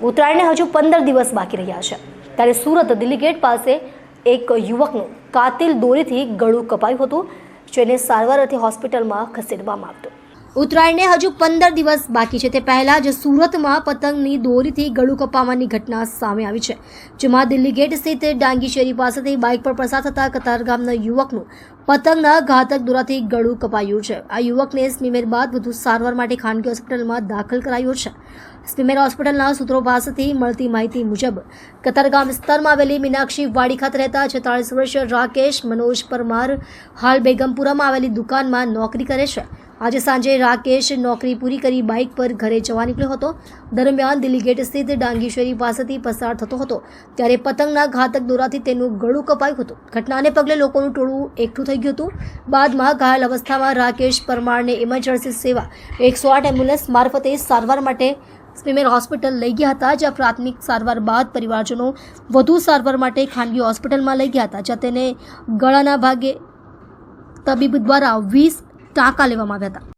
ઉત્તરાયણને હજુ 15 દિવસ બાકી રહ્યા છે ત્યારે સુરત દિલ્હી ગેટ પાસે એક યુવકનું કાતિલ દોરીથી ગળું કપાયું હતું, જેને સારવાર અર્થે હોસ્પિટલમાં ખસેડવામાં આવ્યો. ઉત્તરાયણને હજુ 15 દિવસ બાકી છે તે પહેલા જ સુરતમાં પતંગની દોરીથી ગળું કપાવવાની ઘટના સામે આવી છે, જેમાં દિલ્હી ગેટ સ્થિત ડાંગી શેરી પાસેથી બાઇક પર પસાર થતા કતારગામના યુવકનું પતંગના ઘાતક દોરાથી ગળું કપાયું છે. આ યુવકને સ્મીમેર બાદ વધુ સારવાર માટે ખાનગી હોસ્પિટલમાં દાખલ કરાયો છે. સ્મીમેર હોસ્પિટલના સૂત્રો પાસેથી મળતી માહિતી મુજબ કતારગામ વિસ્તારમાં આવેલી મીનાક્ષી વાડી ખાતે રહેતા 46 વર્ષીય રાકેશ મનોજ પરમાર હાલ બેગમપુરામાં આવેલી દુકાનમાં નોકરી કરે છે. આજે સાંજે રાકેશ નોકરી પૂરી કરી બાઇક પર ઘરે જવા નીકળ્યો હતો. દરમિયાન દિલ્હી ગેટ સ્થિત ડાંગી શેરી પાસેથી પસાર થતો હતો ત્યારે પતંગના ઘાતક દોરાથી તેનું ગળું કપાયું હતું. ઘટનાને પગલે લોકોનું ટોળું એકઠું થઈ ગયું હતું. બાદમાં ઘાયલ અવસ્થામાં રાકેશ પરમારને ઇમરજન્સી સેવા 108 એમ્બ્યુલન્સ મારફતે સારવાર માટે સ્મીમેર હોસ્પિટલ લઈ ગયા હતા, જ્યાં પ્રાથમિક સારવાર બાદ પરિવારજનો વધુ સારવાર માટે ખાનગી હોસ્પિટલમાં લઈ ગયા હતા, જ્યાં તેને ગળાના ભાગે તબીબ દ્વારા 20 ટાંકા લેવામાં આવ્યા હતા.